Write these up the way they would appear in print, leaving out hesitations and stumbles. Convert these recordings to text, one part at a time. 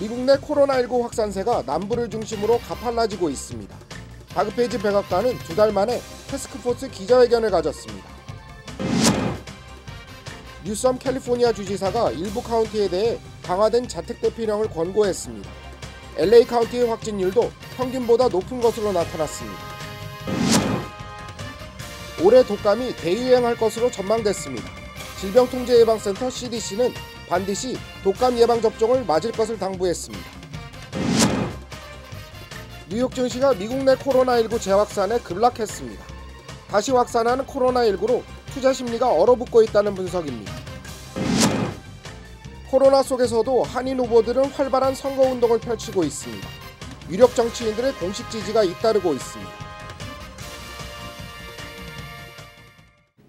미국 내 코로나19 확산세가 남부를 중심으로 가팔라지고 있습니다. 다급해진 백악관은 2달 만에 태스크포스 기자회견을 가졌습니다. 뉴섬 캘리포니아 주지사가 일부 카운티에 대해 강화된 자택 대피령을 권고했습니다. LA 카운티의 확진율도 평균보다 높은 것으로 나타났습니다. 올해 독감이 대유행할 것으로 전망됐습니다. 질병통제예방센터 CDC는 반드시 독감 예방접종을 맞을 것을 당부했습니다. 뉴욕 증시가 미국 내 코로나19 재확산에 급락했습니다. 다시 확산하는 코로나19로 투자 심리가 얼어붙고 있다는 분석입니다. 코로나 속에서도 한인 후보들은 활발한 선거운동을 펼치고 있습니다. 유력 정치인들의 공식 지지가 잇따르고 있습니다.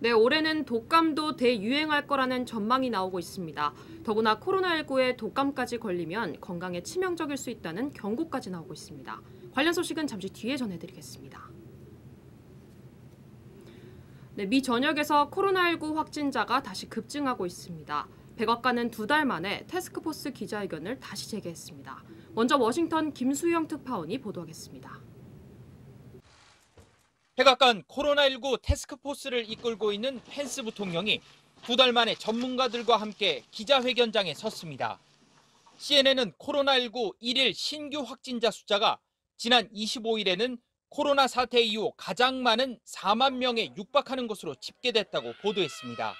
네, 올해는 독감도 대유행할 거라는 전망이 나오고 있습니다. 더구나 코로나19에 독감까지 걸리면 건강에 치명적일 수 있다는 경고까지 나오고 있습니다. 관련 소식은 잠시 뒤에 전해드리겠습니다. 네, 미 전역에서 코로나19 확진자가 다시 급증하고 있습니다. 백악관은 2달 만에 태스크포스 기자회견을 다시 재개했습니다. 먼저 워싱턴 김수영 특파원이 보도하겠습니다. 백악관 코로나19 태스크포스를 이끌고 있는 펜스 부통령이 2달 만에 전문가들과 함께 기자회견장에 섰습니다. CNN은 코로나19 1일 신규 확진자 숫자가 지난 25일에는 코로나 사태 이후 가장 많은 4만 명에 육박하는 것으로 집계됐다고 보도했습니다.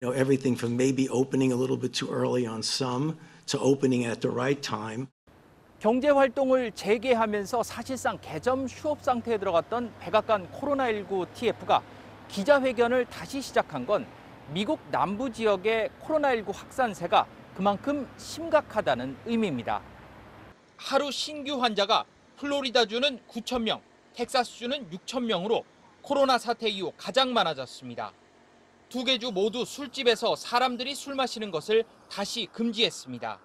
Everything from maybe opening a little bit too early on some to opening at the right time. 경제 활동을 재개하면서 사실상 개점 휴업 상태에 들어갔던 백악관 코로나19 TF가 기자회견을 다시 시작한 건 미국 남부 지역의 코로나19 확산세가 그만큼 심각하다는 의미입니다. 하루 신규 환자가 플로리다주는 9,000명, 텍사스주는 6,000명으로 코로나 사태 이후 가장 많아졌습니다. 2개 주 모두 술집에서 사람들이 술 마시는 것을 다시 금지했습니다.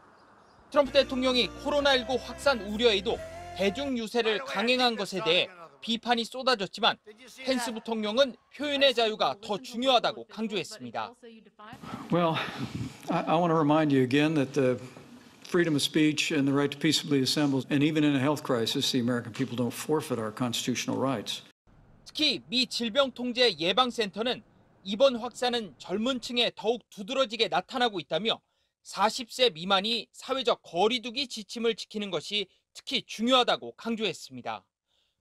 트럼프 대통령이 코로나19 확산 우려에도 대중 유세를 강행한 것에 대해 비판이 쏟아졌지만 펜스 부통령은 표현의 자유가 더 중요하다고 강조했습니다. Well, I want to remind you again that the freedom of speech and the right to peaceably assemble, and even in a health crisis, the American people don't forfeit our constitutional rights. 특히 미 질병통제예방센터는 이번 확산은 젊은 층에 더욱 두드러지게 나타나고 있다며 40세 미만이 사회적 거리두기 지침을 지키는 것이 특히 중요하다고 강조했습니다.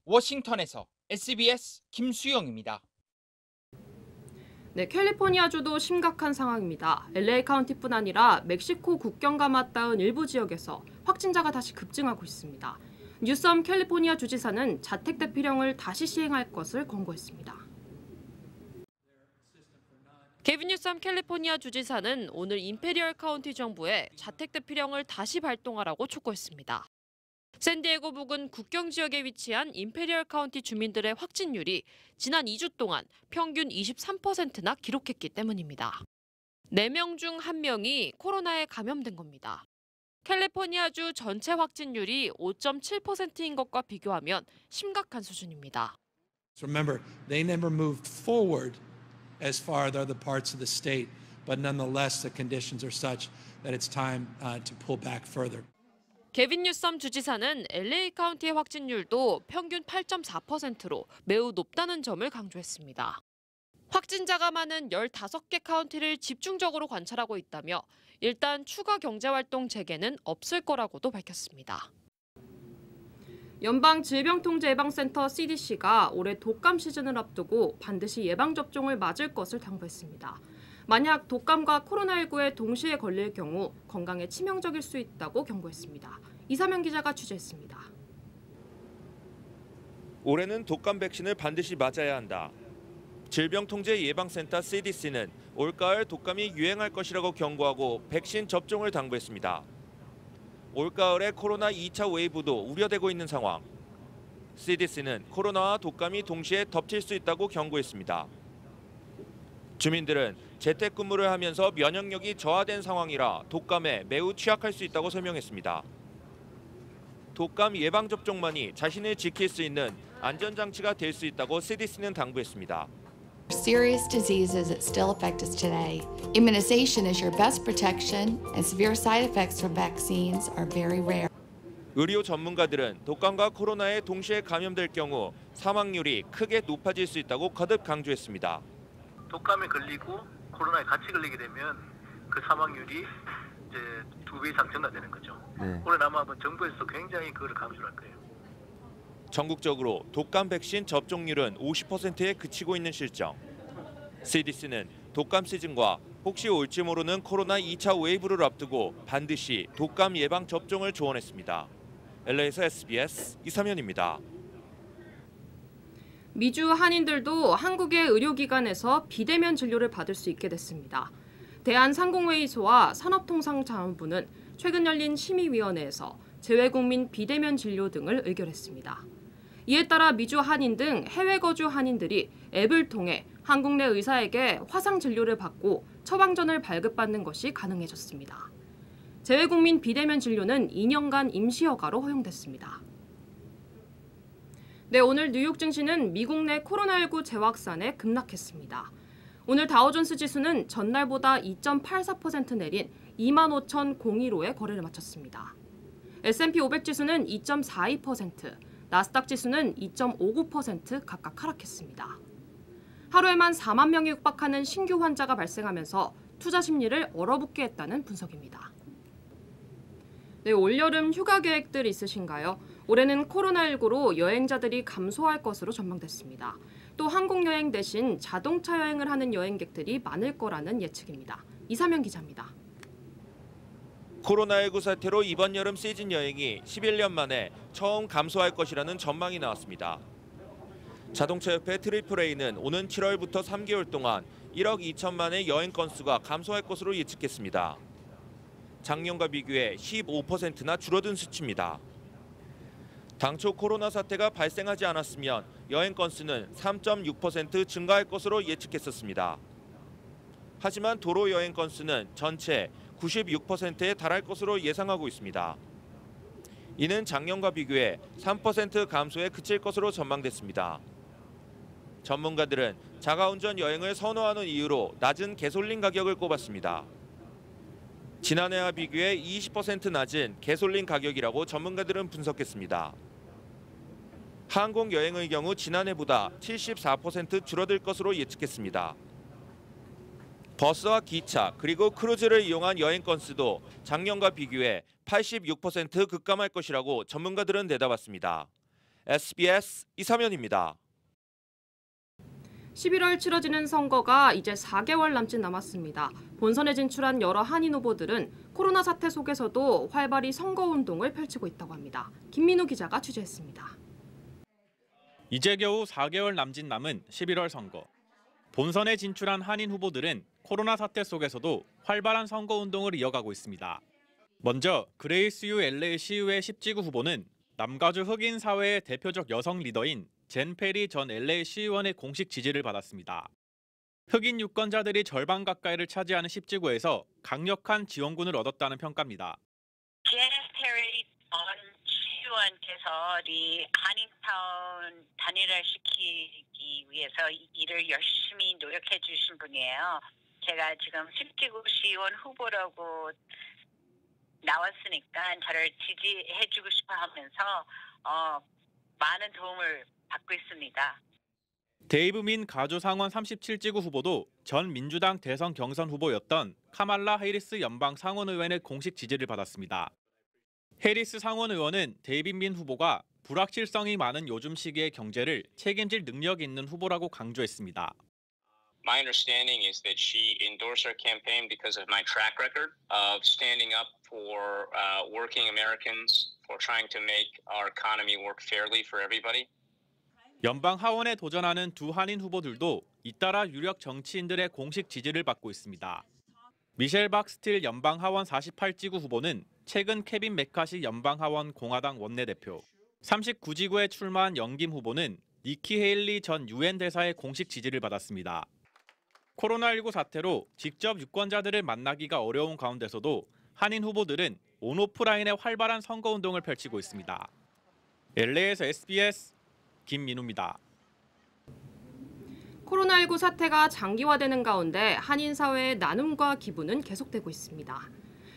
워싱턴에서 SBS 김수영입니다. 네, 캘리포니아주도 심각한 상황입니다. LA 카운티뿐 아니라 멕시코 국경과 맞닿은 일부 지역에서 확진자가 다시 급증하고 있습니다. 뉴섬 캘리포니아 주지사는 자택 대피령을 다시 시행할 것을 권고했습니다. 케빈 뉴섬 캘리포니아 주지사는 오늘 임페리얼 카운티 정부에 자택 대피령을 다시 발동하라고 촉구했습니다. 샌디에고 부근 국경 지역에 위치한 임페리얼 카운티 주민들의 확진율이 지난 2주 동안 평균 23%나 기록했기 때문입니다. 4명 중 1명이 코로나에 감염된 겁니다. 캘리포니아주 전체 확진율이 5.7%인 것과 비교하면 심각한 수준입니다. Remember, they never moved forward as far as other parts of the state, but nonetheless the conditions are such that it's time to pull back further. 케빈 뉴섬 주지사는 LA 카운티의 확진율도 평균 8.4%로 매우 높다는 점을 강조했습니다. 확진자가 많은 15개 카운티를 집중적으로 관찰하고 있다며 일단 추가 경제활동 재개는 없을 거라고도 밝혔습니다. 연방질병통제예방센터 CDC가 올해 독감 시즌을 앞두고 반드시 예방접종을 맞을 것을 당부했습니다. 만약 독감과 코로나19에 동시에 걸릴 경우 건강에 치명적일 수 있다고 경고했습니다. 이사명 기자가 취재했습니다. 올해는 독감 백신을 반드시 맞아야 한다. 질병통제예방센터 CDC는 올가을 독감이 유행할 것이라고 경고하고 백신 접종을 당부했습니다. 올가을에 코로나 2차 웨이브도 우려되고 있는 상황. CDC는 코로나와 독감이 동시에 덮칠 수 있다고 경고했습니다. 주민들은 재택근무를 하면서 면역력이 저하된 상황이라 독감에 매우 취약할 수 있다고 설명했습니다. 독감 예방접종만이 자신을 지킬 수 있는 안전장치가 될 수 있다고 CDC는 당부했습니다. Serious diseases that still affect us today. Immunization is your best protection, and severe side effects from vaccines are very rare. 의료 전문가들은 독감과 코로나에 동시에 감염될 경우 사망률이 크게 높아질 수 있다고 거듭 강조했습니다. 독감에 걸리고 코로나에 같이 걸리게 되면 그 사망률이 이제 2배 이상 증가되는 거죠. 올해 아마 정부에서 굉장히 그걸 강조를 할 거예요. 전국적으로 독감 백신 접종률은 50%에 그치고 있는 실정. CDC는 독감 시즌과 혹시 올지 모르는 코로나 2차 웨이브를 앞두고 반드시 독감 예방 접종을 조언했습니다. LA에서 SBS 이삼현입니다. 미주 한인들도 한국의 의료기관에서 비대면 진료를 받을 수 있게 됐습니다. 대한상공회의소와 산업통상자원부는 최근 열린 심의위원회에서 재외국민 비대면 진료 등을 의결했습니다. 이에 따라 미주 한인 등 해외 거주 한인들이 앱을 통해 한국 내 의사에게 화상 진료를 받고 처방전을 발급받는 것이 가능해졌습니다. 재외국민 비대면 진료는 2년간 임시 허가로 허용됐습니다. 네, 오늘 뉴욕 증시는 미국 내 코로나19 재확산에 급락했습니다. 오늘 다우존스 지수는 전날보다 2.84% 내린 25,001호에 거래를 마쳤습니다. S&P 500 지수는 2.42%, 나스닥 지수는 2.59% 각각 하락했습니다. 하루에만 4만 명이 육박하는 신규 환자가 발생하면서 투자 심리를 얼어붙게 했다는 분석입니다. 네, 올여름 휴가 계획들 있으신가요? 올해는 코로나19로 여행자들이 감소할 것으로 전망됐습니다. 또 항공여행 대신 자동차 여행을 하는 여행객들이 많을 거라는 예측입니다. 이사면 기자입니다. 코로나19 사태로 이번 여름 시즌 여행이 11년 만에 처음 감소할 것이라는 전망이 나왔습니다. 자동차협회 AAA는 오는 7월부터 3개월 동안 1억 2천만의 여행 건수가 감소할 것으로 예측했습니다. 작년과 비교해 15%나 줄어든 수치입니다. 당초 코로나 사태가 발생하지 않았으면 여행 건수는 3.6% 증가할 것으로 예측했었습니다. 하지만 도로 여행 건수는 전체 96%에 달할 것으로 예상하고 있습니다. 이는 작년과 비교해 3% 감소에 그칠 것으로 전망됐습니다. 전문가들은 자가운전 여행을 선호하는 이유로 낮은 가솔린 가격을 꼽았습니다. 지난해와 비교해 20% 낮은 가솔린 가격이라고 전문가들은 분석했습니다. 항공 여행의 경우 지난해보다 74% 줄어들 것으로 예측했습니다. 버스와 기차 그리고 크루즈를 이용한 여행 건수도 작년과 비교해 86% 급감할 것이라고 전문가들은 내다봤습니다. SBS 이삼현입니다. 11월 치러지는 선거가 이제 4개월 남짓 남았습니다. 본선에 진출한 여러 한인 후보들은 코로나 사태 속에서도 활발히 선거운동을 펼치고 있다고 합니다. 김민우 기자가 취재했습니다. 이제 겨우 4개월 남짓 남은 11월 선거. 본선에 진출한 한인 후보들은 코로나 사태 속에서도 활발한 선거운동을 이어가고 있습니다. 먼저 그레이스 유 LA 시의회 10지구 후보는 남가주 흑인 사회의 대표적 여성 리더인 젠 페리 전 LA 시의원의 공식 지지를 받았습니다. 흑인 유권자들이 절반 가까이를 차지하는 10지구에서 강력한 지원군을 얻었다는 평가입니다. 젠 페리 전 시의원께서 이 한인타운 단일화시키기 위해서 일을 열심히 노력해 주신 분이에요. 제가 지금 10지구 시의원 후보라고 나왔으니까 저를 지지해주고 싶어 하면서 많은 도움을 받고 있습니다. 데이브 민 가주 상원 37지구 후보도 전 민주당 대선 경선 후보였던 카말라 해리스 연방 상원의원의 공식 지지를 받았습니다. 해리스 상원의원은 데이빗 민 후보가 불확실성이 많은 요즘 시기의 경제를 책임질 능력이 있는 후보라고 강조했습니다. My understanding is that she endorsed our campaign because of my track record of standing up for working Americans, for trying to make our economy work fairly for everybody. 연방 하원에 도전하는 두 한인 후보들도 잇따라 유력 정치인들의 공식 지지를 받고 있습니다. 미셸 박스틸 연방 하원 48지구 후보는 최근 케빈 메카시 연방 하원 공화당 원내대표, 39지구에 출마한 영김 후보는 니키 헤일리 전 유엔 대사의 공식 지지를 받았습니다. 코로나19 사태로 직접 유권자들을 만나기가 어려운 가운데서도 한인 후보들은 온오프라인의 활발한 선거운동을 펼치고 있습니다. LA에서 SBS 김민우입니다. 코로나19 사태가 장기화되는 가운데 한인 사회의 나눔과 기부는 계속되고 있습니다.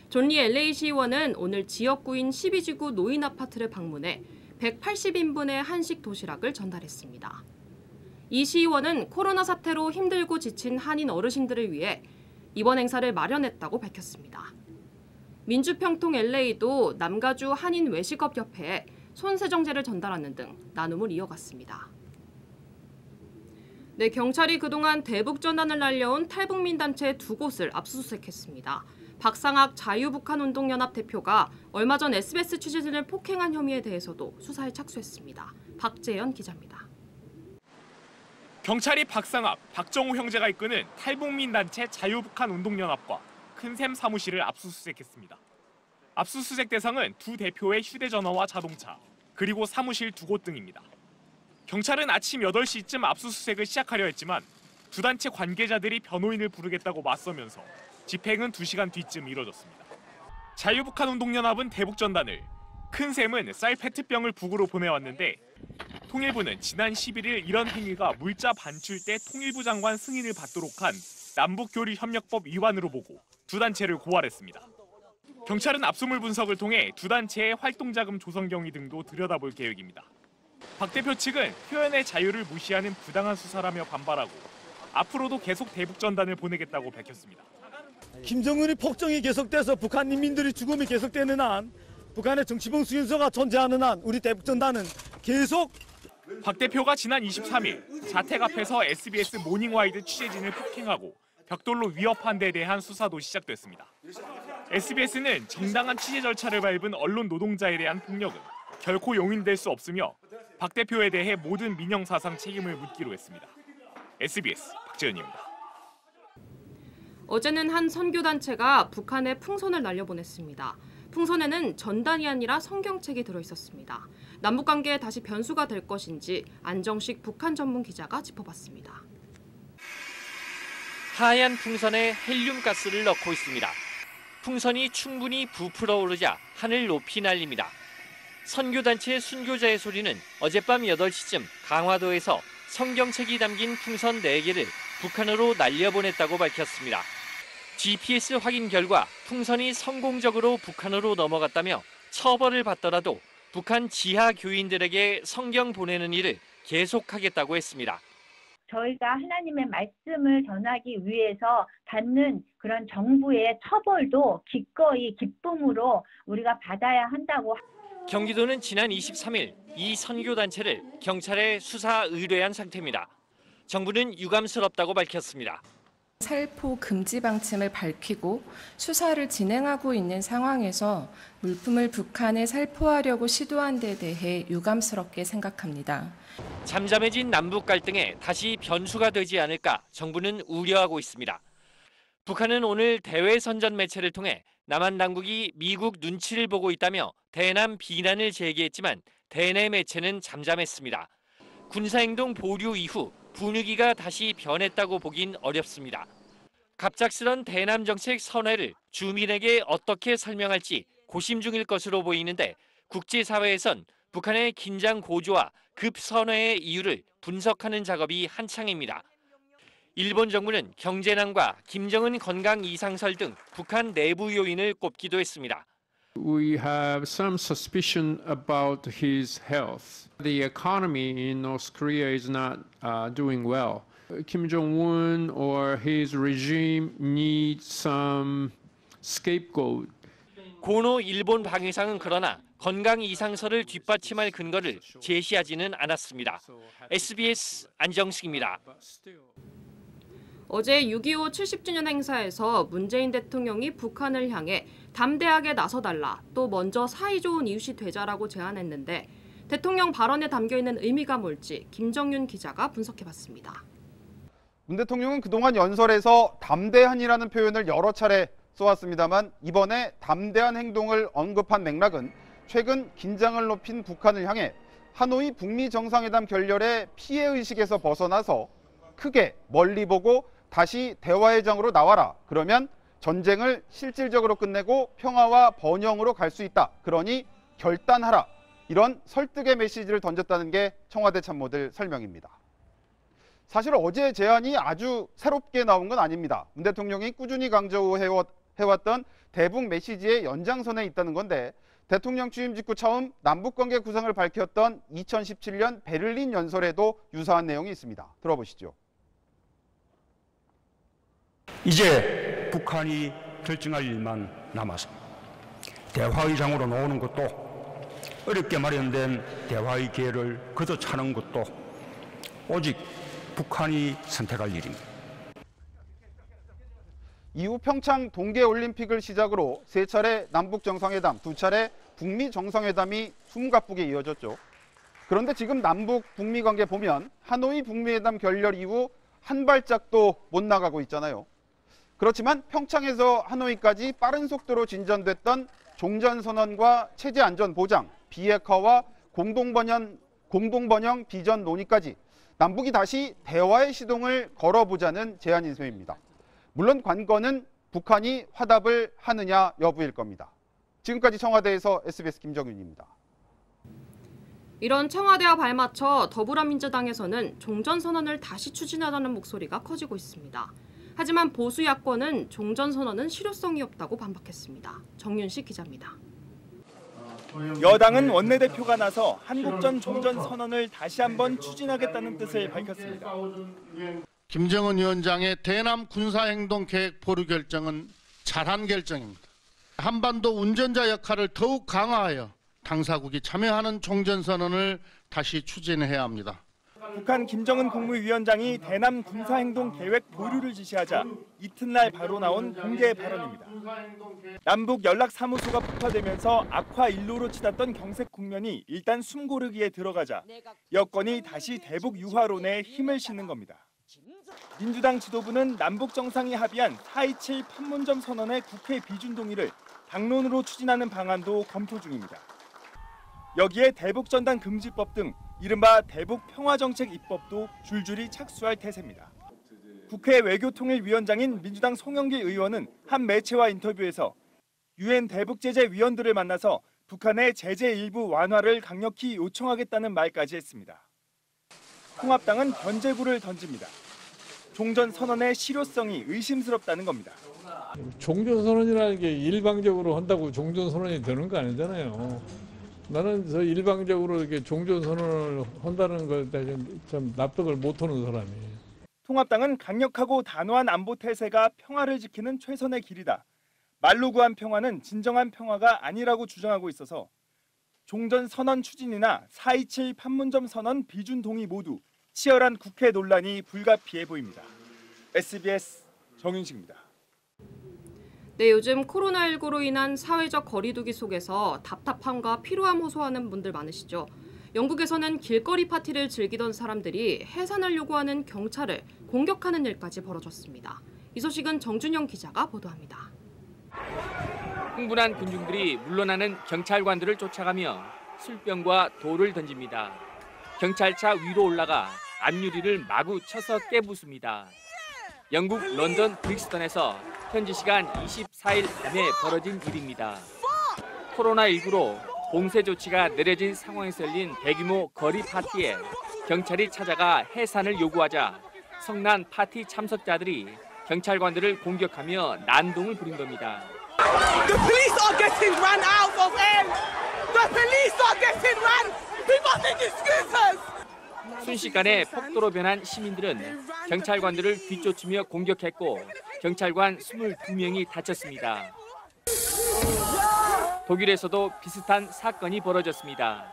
존리 LA 시의원은 오늘 지역구인 12지구 노인 아파트를 방문해 180인분의 한식 도시락을 전달했습니다. 이 시의원은 코로나 사태로 힘들고 지친 한인 어르신들을 위해 이번 행사를 마련했다고 밝혔습니다. 민주평통 LA도 남가주 한인 외식업협회에 손세정제를 전달하는 등 나눔을 이어갔습니다. 네, 경찰이 그동안 대북전단을 날려온 탈북민 단체 2곳을 압수수색했습니다. 박상학 자유북한운동연합 대표가 얼마 전 SBS 취재진을 폭행한 혐의에 대해서도 수사에 착수했습니다. 박재현 기자입니다. 경찰이 박상학, 박정우 형제가 이끄는 탈북민 단체 자유북한운동연합과 큰샘 사무실을 압수수색했습니다. 압수수색 대상은 두 대표의 휴대전화와 자동차, 그리고 사무실 2곳 등입니다. 경찰은 아침 8시쯤 압수수색을 시작하려 했지만 두 단체 관계자들이 변호인을 부르겠다고 맞서면서 집행은 2시간 뒤쯤 이뤄졌습니다. 자유북한운동연합은 대북전단을, 큰샘은 쌀 페트병을 북으로 보내왔는데 통일부는 지난 11일 이런 행위가 물자 반출 때 통일부 장관 승인을 받도록 한 남북교류협력법 위반으로 보고 두 단체를 고발했습니다. 경찰은 압수물 분석을 통해 두 단체의 활동자금 조성 경위 등도 들여다볼 계획입니다. 박 대표 측은 표현의 자유를 무시하는 부당한 수사라며 반발하고 앞으로도 계속 대북전단을 보내겠다고 밝혔습니다. 김정은이 폭정이 계속돼서 북한 인민들이 죽음이 계속되는 한, 북한의 정치범 수용소가 존재하는 한 우리 대북전단은 계속. 박 대표가 지난 23일 자택 앞에서 SBS 모닝와이드 취재진을 폭행하고 벽돌로 위협한 데 대한 수사도 시작됐습니다. SBS는 정당한 취재 절차를 밟은 언론 노동자에 대한 폭력은 결코 용인될 수 없으며 박 대표에 대해 모든 민영사상 책임을 묻기로 했습니다. SBS 박재현입니다. 어제는 한 선교단체가 북한에 풍선을 날려보냈습니다. 풍선에는 전단이 아니라 성경책이 들어있었습니다. 남북관계에 다시 변수가 될 것인지 안정식 북한 전문 기자가 짚어봤습니다. 하얀 풍선에 헬륨가스를 넣고 있습니다. 풍선이 충분히 부풀어 오르자 하늘 높이 날립니다. 선교단체 순교자의 소리는 어젯밤 8시쯤 강화도에서 성경책이 담긴 풍선 4개를 북한으로 날려보냈다고 밝혔습니다. GPS 확인 결과 풍선이 성공적으로 북한으로 넘어갔다며 처벌을 받더라도 북한 지하 교인들에게 성경 보내는 일을 계속하겠다고 했습니다. 저희가 하나님의 말씀을 전하기 위해서 받는 그런 정부의 처벌도 기꺼이 기쁨으로 우리가 받아야 한다고. 경기도는 지난 23일 이 선교단체를 경찰에 수사 의뢰한 상태입니다. 정부는 유감스럽다고 밝혔습니다. 살포 금지 방침을 밝히고 수사를 진행하고 있는 상황에서 물품을 북한에 살포하려고 시도한 데 대해 유감스럽게 생각합니다. 잠잠해진 남북 갈등에 다시 변수가 되지 않을까 정부는 우려하고 있습니다. 북한은 오늘 대외 선전 매체를 통해 남한 당국이 미국 눈치를 보고 있다며 대남 비난을 제기했지만 대내 매체는 잠잠했습니다. 군사행동 보류 이후 분위기가 다시 변했다고 보긴 어렵습니다. 갑작스런 대남 정책 선회를 주민에게 어떻게 설명할지 고심 중일 것으로 보이는데 국제사회에선 북한의 긴장 고조와 급선회의 이유를 분석하는 작업이 한창입니다. 일본 정부는 경제난과 김정은 건강 이상설 등 북한 내부 요인을 꼽기도 했습니다. We have some suspicion about his health. The economy in North Korea is not doing well. Kim Jong-un or his regime need some scapegoat. 고노 일본 방위상은 그러나 건강 이상설을 뒷받침할 근거를 제시하지는 않았습니다. SBS 안정식입니다. 어제 6.25 70주년 행사에서 문재인 대통령이 북한을 향해 담대하게 나서달라, 또 먼저 사이 좋은 이웃이 되자라고 제안했는데 대통령 발언에 담겨있는 의미가 뭘지 김정윤 기자가 분석해봤습니다. 문 대통령은 그동안 연설에서 담대한이라는 표현을 여러 차례 써왔습니다만 이번에 담대한 행동을 언급한 맥락은 최근 긴장을 높인 북한을 향해 하노이 북미 정상회담 결렬의 피해의식에서 벗어나서 크게 멀리 보고 다시 대화의 장으로 나와라. 그러면 전쟁을 실질적으로 끝내고 평화와 번영으로 갈 수 있다. 그러니 결단하라. 이런 설득의 메시지를 던졌다는 게 청와대 참모들 설명입니다. 사실 어제 제안이 아주 새롭게 나온 건 아닙니다. 문 대통령이 꾸준히 강조해왔던 대북 메시지의 연장선에 있다는 건데 대통령 취임 직후 처음 남북관계 구상을 밝혔던 2017년 베를린 연설에도 유사한 내용이 있습니다. 들어보시죠. 이제 북한이 결정할 일만 남았습니다. 대화의장으로 나오는 것도 어렵게 마련된 대화의 기회를 거둬 차는 것도 오직 북한이 선택할 일입니다. 이후 평창 동계올림픽을 시작으로 3차례 남북정상회담, 2차례 북미 정상회담이 숨가쁘게 이어졌죠. 그런데 지금 남북 북미 관계 보면 하노이 북미회담 결렬 이후 한 발짝도 못 나가고 있잖아요. 그렇지만 평창에서 하노이까지 빠른 속도로 진전됐던 종전선언과 체제안전보장, 비핵화와 공동번영 비전 논의까지 남북이 다시 대화의 시동을 걸어보자는 제안인 셈입니다. 물론 관건은 북한이 화답을 하느냐 여부일 겁니다. 지금까지 청와대에서 SBS 김정윤입니다. 이런 청와대와 발맞춰 더불어민주당에서는 종전선언을 다시 추진하자는 목소리가 커지고 있습니다. 하지만 보수 야권은 종전선언은 실효성이 없다고 반박했습니다. 정윤식 기자입니다. 여당은 원내대표가 나서 한국전 종전선언을 다시 한번 추진하겠다는 뜻을 밝혔습니다. 김정은 위원장의 대남 군사행동 계획 보류 결정은 잘한 결정입니다. 한반도 운전자 역할을 더욱 강화하여 당사국이 참여하는 종전선언을 다시 추진해야 합니다. 북한 김정은 국무위원장이 대남 군사행동 계획 보류를 지시하자 이튿날 바로 나온 공개 발언입니다. 남북 연락사무소가 폭파되면서 악화 일로로 치닫던 경색 국면이 일단 숨고르기에 들어가자 여권이 다시 대북 유화론에 힘을 싣는 겁니다. 민주당 지도부는 남북 정상이 합의한 4.27 판문점 선언의 국회 비준 동의를 당론으로 추진하는 방안도 검토 중입니다. 여기에 대북전단 금지법 등 이른바 대북평화정책 입법도 줄줄이 착수할 태세입니다. 국회 외교통일위원장인 민주당 송영길 의원은 한 매체와 인터뷰에서 유엔 대북제재위원들을 만나서 북한의 제재 일부 완화를 강력히 요청하겠다는 말까지 했습니다. 통합당은 견제구를 던집니다. 종전선언의 실효성이 의심스럽다는 겁니다. 종전선언이라는 게 일방적으로 한다고 종전선언이 되는 거 아니잖아요. 나는 저 일방적으로 이렇게 종전선언을 한다는 것에 좀 납득을 못하는 사람이에요. 통합당은 강력하고 단호한 안보 태세가 평화를 지키는 최선의 길이다. 말로 구한 평화는 진정한 평화가 아니라고 주장하고 있어서 종전선언 추진이나 4.27 판문점 선언 비준 동의 모두 치열한 국회 논란이 불가피해 보입니다. SBS 정윤식입니다. 네, 요즘 코로나19로 인한 사회적 거리두기 속에서 답답함과 피로함 호소하는 분들 많으시죠. 영국에서는 길거리 파티를 즐기던 사람들이 해산을 요구하는 경찰을 공격하는 일까지 벌어졌습니다. 이 소식은 정준영 기자가 보도합니다. 흥분한 군중들이 물러나는 경찰관들을 쫓아가며 술병과 돌을 던집니다. 경찰차 위로 올라가 앞유리를 마구 쳐서 깨부숩니다. 영국 런던 브릭스턴에서 현지 시간 24일 밤에 벌어진 일입니다. 코로나19로 봉쇄 조치가 내려진 상황에서 열린 대규모 거리 파티에 경찰이 찾아가 해산을 요구하자 성난 파티 참석자들이 경찰관들을 공격하며 난동을 부린 겁니다. The police are getting run out of end. The police are getting run. People think it's scooters. 순식간에 폭도로 변한 시민들은 경찰관들을 뒤쫓으며 공격했고 경찰관 22명이 다쳤습니다. 독일에서도 비슷한 사건이 벌어졌습니다.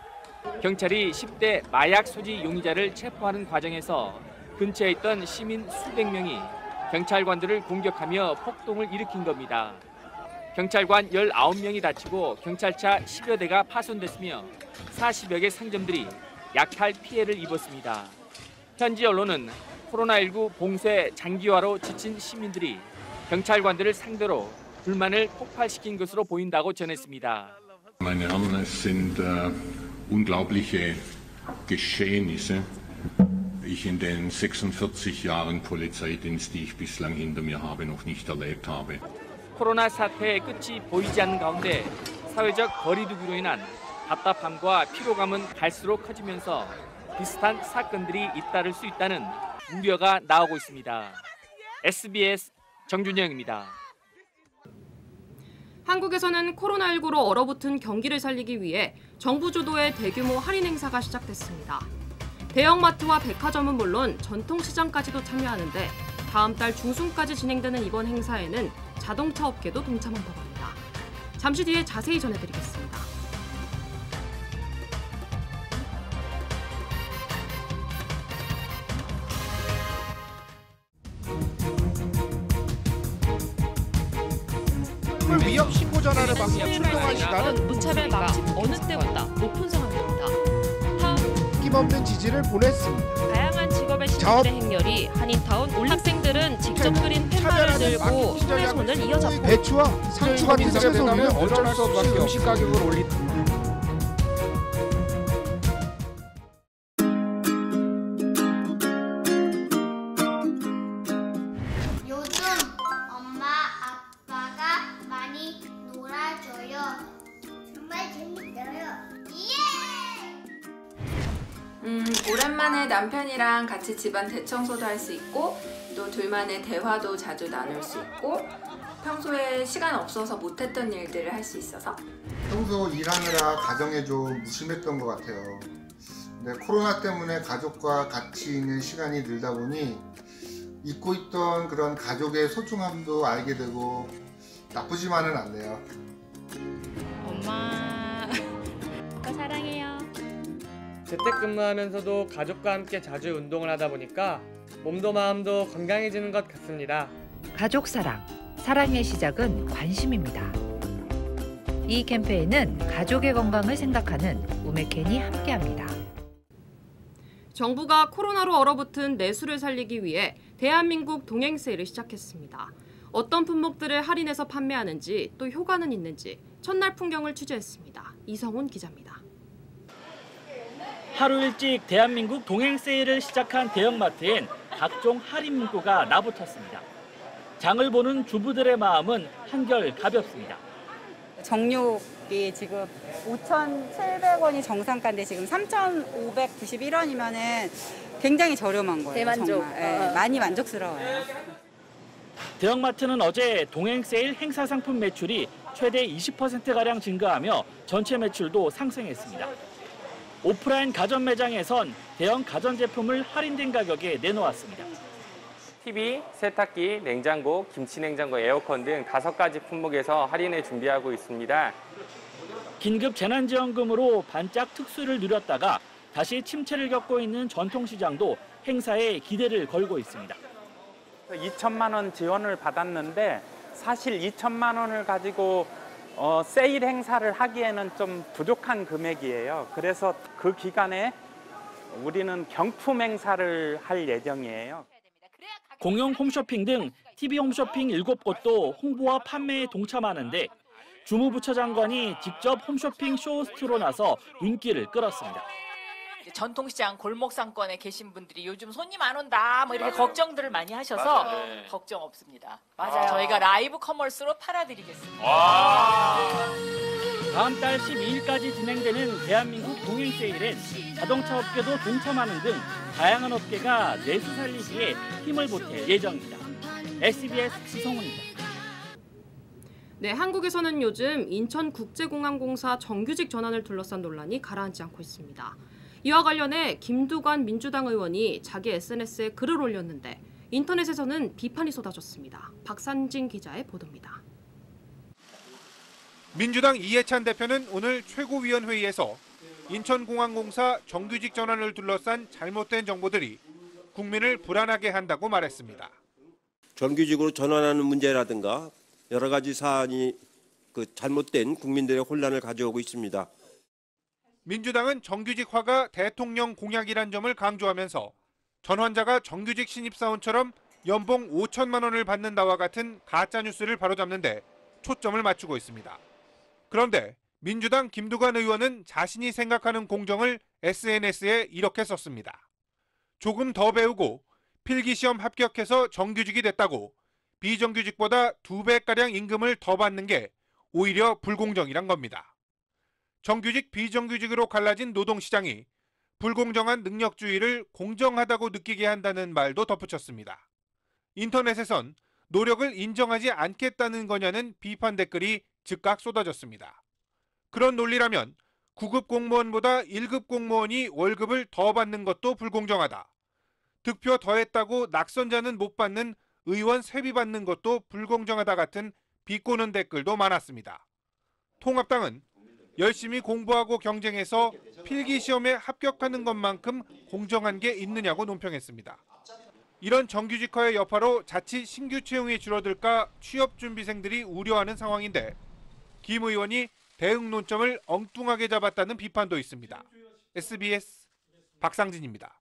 경찰이 10대 마약 소지 용의자를 체포하는 과정에서 근처에 있던 시민 수백 명이 경찰관들을 공격하며 폭동을 일으킨 겁니다. 경찰관 19명이 다치고 경찰차 10여 대가 파손됐으며 40여 개 상점들이 약탈 피해를 입었습니다. 현지 언론은 코로나19 봉쇄 장기화로 지친 시민들이 경찰관들을 상대로 불만을 폭발시킨 것으로 보인다고 전했습니다. Meine Herren, es sind unglaubliche Geschehnisse, die ich in den 46 Jahren Polizeidienst, die ich bislang hinter mir habe, noch nicht erlebt habe. 코로나 사태의 끝이 보이지 않는 가운데 사회적 거리두기로 인한 답답함과 피로감은 갈수록 커지면서 비슷한 사건들이 잇따를 수 있다는 우려가 나오고 있습니다. SBS 정준영입니다. 한국에서는 코로나19로 얼어붙은 경기를 살리기 위해 정부 주도의 대규모 할인 행사가 시작됐습니다. 대형마트와 백화점은 물론 전통시장까지도 참여하는데 다음 달 중순까지 진행되는 이번 행사에는 자동차 업계도 동참한다고 합니다. 잠시 뒤에 자세히 전해드리겠습니다. 위협 신고 전화를 받고 출동한 시간은 무차별 방지 어느 때보다 높은 상황입니다. 힘없는 지지를 보냈습니다. 다양한 직업의 신입대 행렬이 한인타운 학생들은 직접 그린 팻말을 들고 힘의 손을 이어잡고 배추와 상추 같은 채소를 어쩔 수 없이 음식 가격을 올린 요즘 엄마 아빠가 많이 놀아줘요. 정말 재밌어요. 오랜만에 남편이랑 같이 집안 대청소도 할 수 있고 또 둘만의 대화도 자주 나눌 수 있고 평소에 시간 없어서 못했던 일들을 할 수 있어서 평소 일하느라 가정에 좀 무심했던 것 같아요. 근데 코로나 때문에 가족과 같이 있는 시간이 늘다 보니 잊고 있던 그런 가족의 소중함도 알게 되고 나쁘지만은 않네요. 엄마, 아빠 사랑해요. 재택근무하면서도 가족과 함께 자주 운동을 하다 보니까 몸도 마음도 건강해지는 것 같습니다. 가족 사랑, 사랑의 시작은 관심입니다. 이 캠페인은 가족의 건강을 생각하는 우메켄이 함께합니다. 정부가 코로나로 얼어붙은 내수를 살리기 위해 대한민국 동행 세일을 시작했습니다. 어떤 품목들을 할인해서 판매하는지 또 효과는 있는지 첫날 풍경을 취재했습니다. 이성훈 기자입니다. 하루 일찍 대한민국 동행 세일을 시작한 대형마트엔 각종 할인 문구가 나붙었습니다. 장을 보는 주부들의 마음은 한결 가볍습니다. 정육이 지금 5,700원이 정상가인데 지금 3,591원이면은 굉장히 저렴한 거예요. 대만족. 정말. 네, 많이 만족스러워요. 대형마트는 어제 동행 세일 행사 상품 매출이 최대 20%가량 증가하며 전체 매출도 상승했습니다. 오프라인 가전 매장에선 대형 가전제품을 할인된 가격에 내놓았습니다. TV, 세탁기, 냉장고, 김치냉장고, 에어컨 등 5가지 품목에서 할인을 준비하고 있습니다. 긴급 재난지원금으로 반짝 특수를 누렸다가 다시 침체를 겪고 있는 전통시장도 행사에 기대를 걸고 있습니다. 2천만 원 지원을 받았는데 사실 2천만 원을 가지고 세일 행사를 하기에는 좀 부족한 금액이에요. 그래서 그 기간에 우리는 경품 행사를 할 예정이에요. 공용 홈쇼핑 등 TV 홈쇼핑 7곳도 홍보와 판매에 동참하는데 주무부처 장관이 직접 홈쇼핑 쇼호스트로 나서 눈길을 끌었습니다. 전통시장 골목상권에 계신 분들이 요즘 손님 안 온다 뭐 이렇게 걱정들을 많이 하셔서 걱정 없습니다. 맞아요. 저희가 라이브 커머스로 팔아드리겠습니다. 다음 달 12일까지 진행되는 대한민국 동행 세일엔 자동차 업계도 동참하는 등 다양한 업계가 내수 살리기에 힘을 보탤 예정입니다. SBS 이성훈입니다. 네, 한국에서는 요즘 인천국제공항공사 정규직 전환을 둘러싼 논란이 가라앉지 않고 있습니다. 이와 관련해 김두관 민주당 의원이 자기 SNS에 글을 올렸는데 인터넷에서는 비판이 쏟아졌습니다. 박산진 기자의 보도입니다. 민주당 이해찬 대표는 오늘 최고위원회의에서 인천공항공사 정규직 전환을 둘러싼 잘못된 정보들이 국민을 불안하게 한다고 말했습니다. 정규직으로 전환하는 문제라든가 여러 가지 사안이 잘못된 국민들의 혼란을 가져오고 있습니다. 민주당은 정규직화가 대통령 공약이란 점을 강조하면서 전환자가 정규직 신입사원처럼 연봉 5천만 원을 받는다와 같은 가짜뉴스를 바로잡는 데 초점을 맞추고 있습니다. 그런데 민주당 김두관 의원은 자신이 생각하는 공정을 SNS에 이렇게 썼습니다. 조금 더 배우고 필기시험 합격해서 정규직이 됐다고 비정규직보다 2배가량 임금을 더 받는 게 오히려 불공정이란 겁니다. 정규직, 비정규직으로 갈라진 노동시장이 불공정한 능력주의를 공정하다고 느끼게 한다는 말도 덧붙였습니다. 인터넷에선 노력을 인정하지 않겠다는 거냐는 비판 댓글이 즉각 쏟아졌습니다. 그런 논리라면 9급 공무원보다 1급 공무원이 월급을 더 받는 것도 불공정하다. 득표 더했다고 낙선자는 못 받는 의원 세비 받는 것도 불공정하다 같은 비꼬는 댓글도 많았습니다. 통합당은 열심히 공부하고 경쟁해서 필기시험에 합격하는 것만큼 공정한 게 있느냐고 논평했습니다. 이런 정규직화의 여파로 자칫 신규 채용이 줄어들까 취업준비생들이 우려하는 상황인데 김 의원이 대응 논점을 엉뚱하게 잡았다는 비판도 있습니다. SBS 박상진입니다.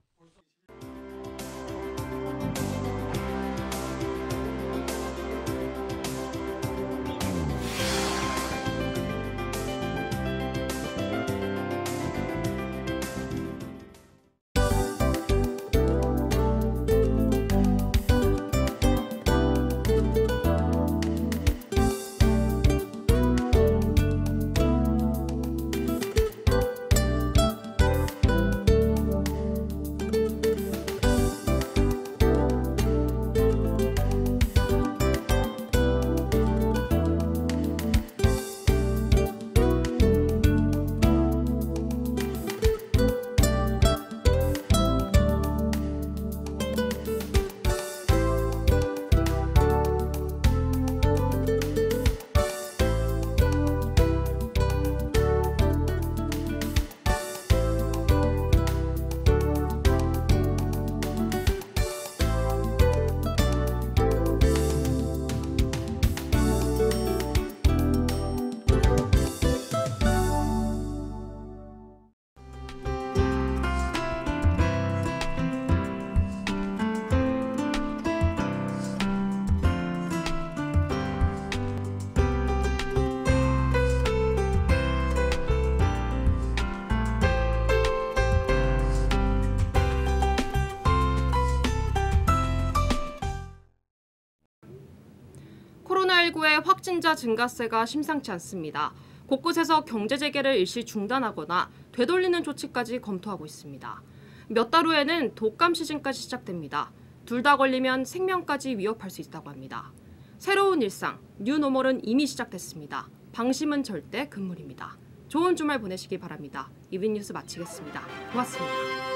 코로나19의 확진자 증가세가 심상치 않습니다. 곳곳에서 경제 재개를 일시 중단하거나 되돌리는 조치까지 검토하고 있습니다. 몇 달 후에는 독감 시즌까지 시작됩니다. 둘 다 걸리면 생명까지 위협할 수 있다고 합니다. 새로운 일상, 뉴노멀은 이미 시작됐습니다. 방심은 절대 금물입니다. 좋은 주말 보내시기 바랍니다. 이빈뉴스 마치겠습니다. 고맙습니다.